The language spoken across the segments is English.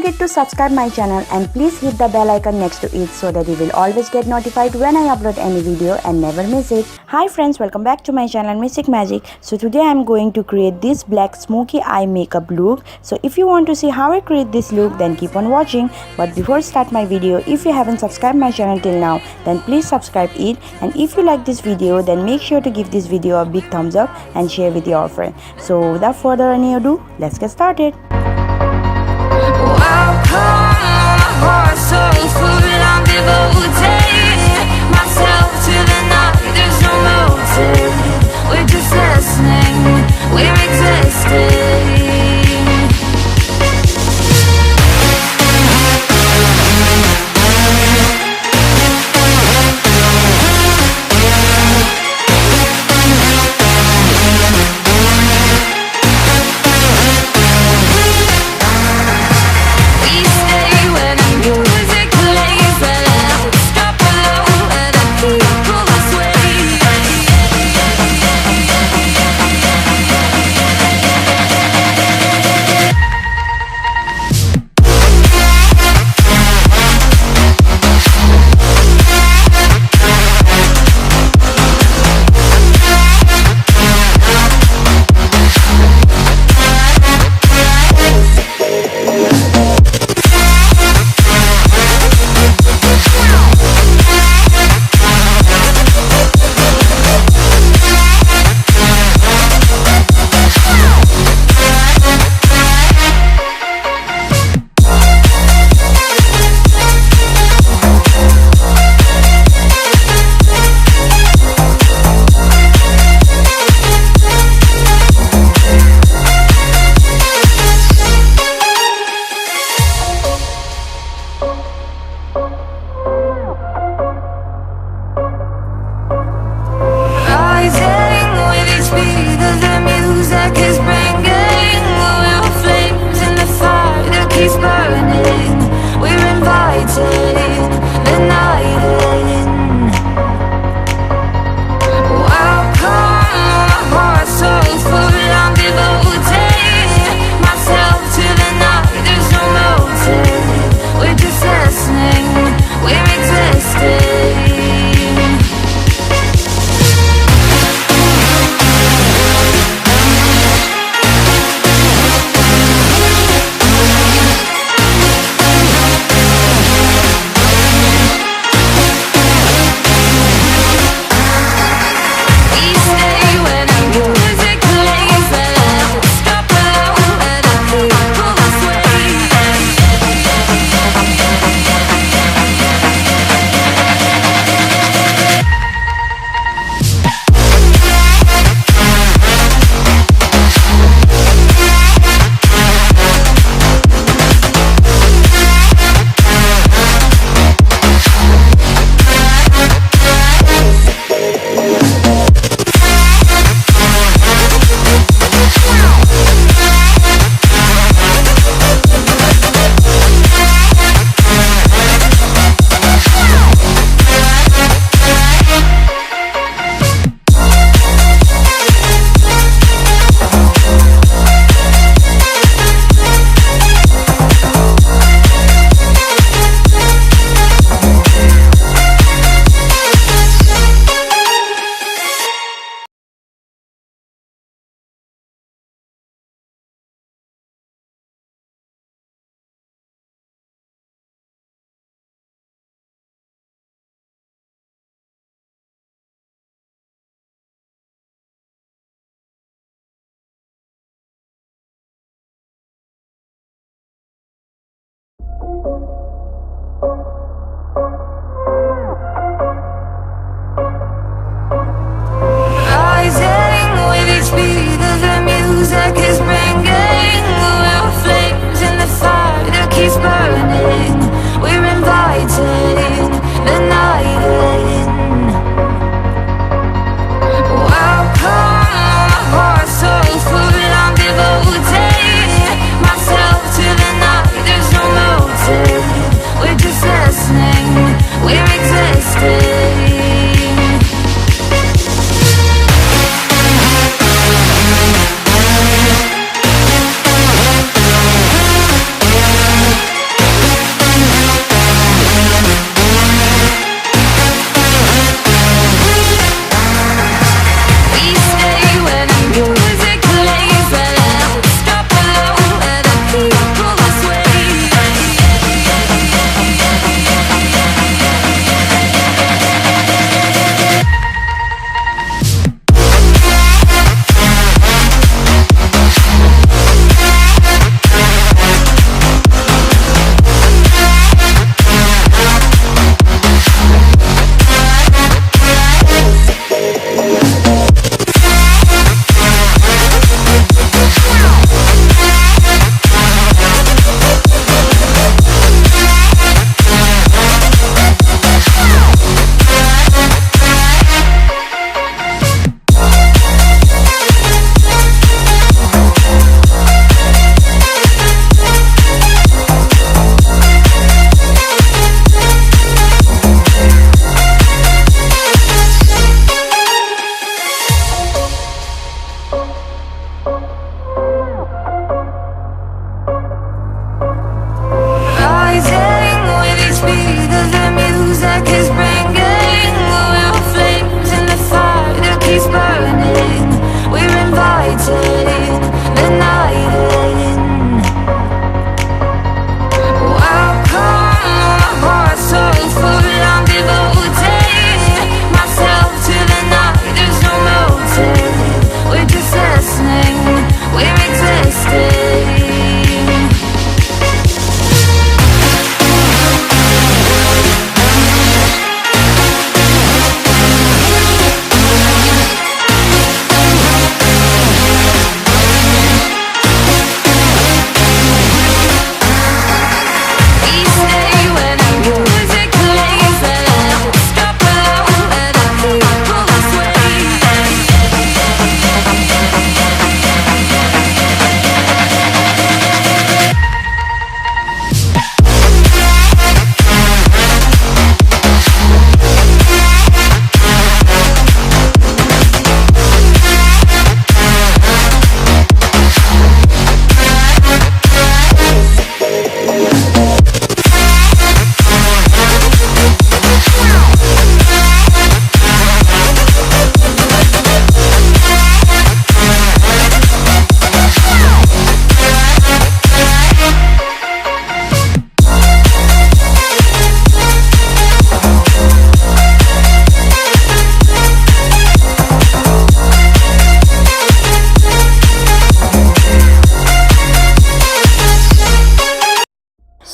forget to subscribe my channel and please hit the bell icon next to it so that you will always get notified when I upload any video and never miss it. Hi friends, welcome back to my channel Mystique Magic. So today I am going to create this black smoky eye makeup look. So if you want to see how I create this look, then keep on watching. But before start my video, if you haven't subscribed my channel till now, then please subscribe it. And if you like this video, then make sure to give this video a big thumbs up and share with your friend. So without further ado, let's get started.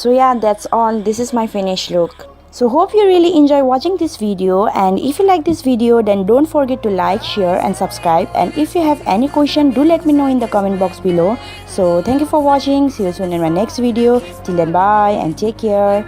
So yeah, that's all. This is my finished look. So hope you really enjoy watching this video, and if you like this video then don't forget to like, share and subscribe, and if you have any question do let me know in the comment box below. So thank you for watching. See you soon in my next video. Till then, bye and take care.